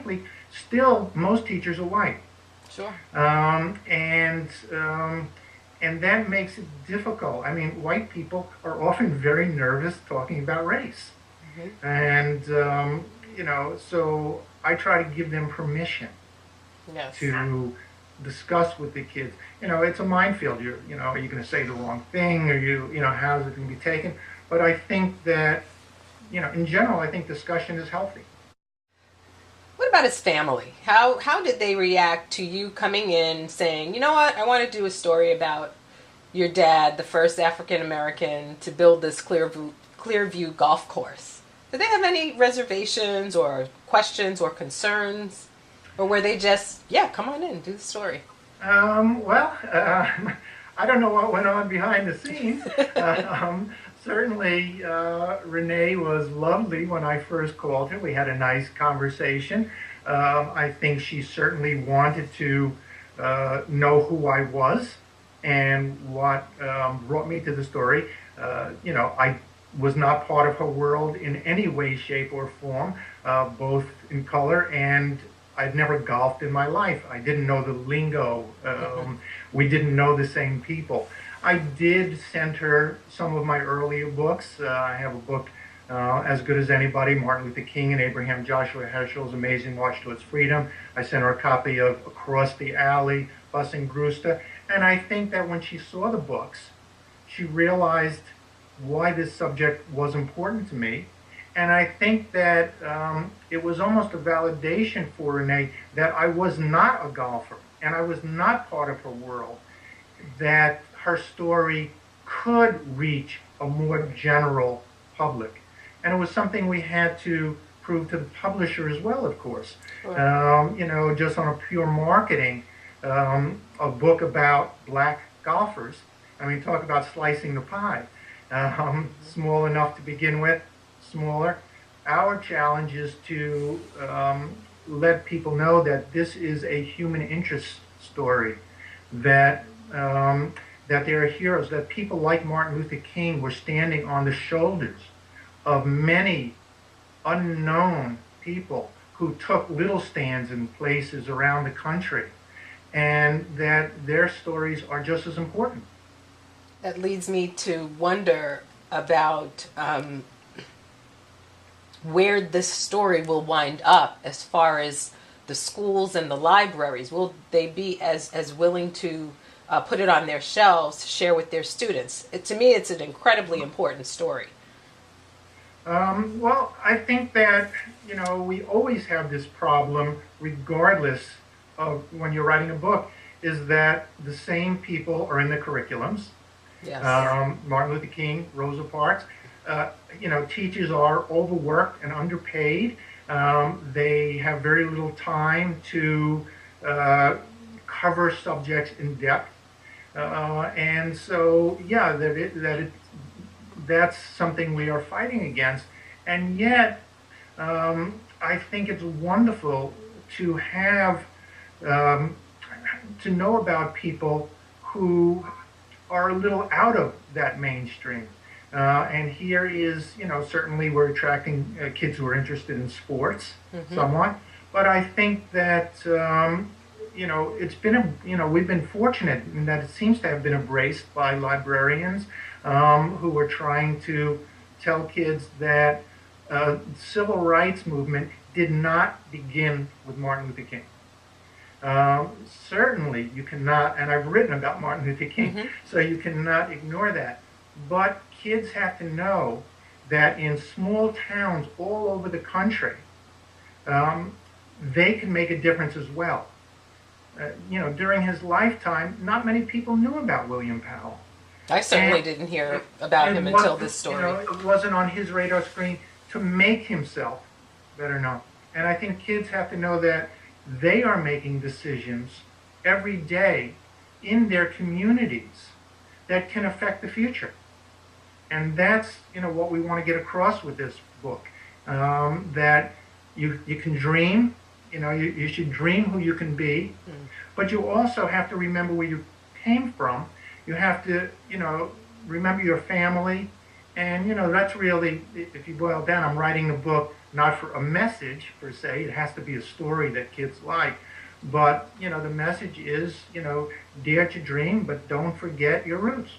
frankly, still most teachers are white. Sure. And that makes it difficult. I mean, white people are often very nervous talking about race. Hmm. And, so I try to give them permission Yes. to discuss with the kids. It's a minefield. Are you going to say the wrong thing? Or how's it going to be taken? But I think that, in general, I think discussion is healthy. What about his family? How did they react to you coming in saying, you know what, I want to do a story about your dad, the first African American to build this Clearview golf course? Did they have any reservations or questions or concerns? Or were they just, yeah, come on in, do the story? I don't know what went on behind the scenes. Certainly, Renee was lovely when I first called her. We had a nice conversation. I think she certainly wanted to know who I was and what brought me to the story. I was not part of her world in any way, shape, or form, both in color, and I'd never golfed in my life. I didn't know the lingo. We didn't know the same people. I did send her some of my earlier books. I have a book, As Good as Anybody, Martin Luther King and Abraham Joshua Heschel's Amazing March Towards Freedom. I sent her a copy of Across the Alley, Busing Brewster. And I think that when she saw the books, she realized why this subject was important to me. And I think that it was almost a validation for Renee that I was not a golfer and I was not part of her world, that her story could reach a more general public. And it was something we had to prove to the publisher as well, of course. Sure. Just on a pure marketing, a book about black golfers. I mean, talk about slicing the pie. Small enough to begin with, smaller. Our challenge is to let people know that this is a human interest story, that there are heroes, that people like Martin Luther King were standing on the shoulders of many unknown people who took little stands in places around the country, and that their stories are just as important. That leads me to wonder about where this story will wind up as far as the schools and the libraries. Will they be as willing to put it on their shelves, share with their students? To me, it's an incredibly important story. I think that, we always have this problem, regardless of when you're writing a book, is that the same people are in the curriculums. Yes. Martin Luther King, Rosa Parks. Teachers are overworked and underpaid. They have very little time to cover subjects in depth. And so, yeah, that's something we are fighting against. And yet, I think it's wonderful to have, to know about people who are a little out of that mainstream. And here is, certainly we're attracting kids who are interested in sports somewhat. But I think that, it's been, we've been fortunate in that it seems to have been embraced by librarians who are trying to tell kids that civil rights movement did not begin with Martin Luther King. Certainly you cannot, and I've written about Martin Luther King, so you cannot ignore that. But kids have to know that in small towns all over the country, they can make a difference as well. During his lifetime, not many people knew about William Powell. I certainly didn't hear about him until this story. It wasn't on his radar screen to make himself better known. And I think kids have to know that they are making decisions every day in their communities that can affect the future. And that's, what we want to get across with this book, that you can dream, you should dream who you can be, but you also have to remember where you came from. You have to, remember your family. And, that's really, if you boil down, I'm writing the book not for a message per se. It has to be a story that kids like. But, the message is, dare to dream, but don't forget your roots.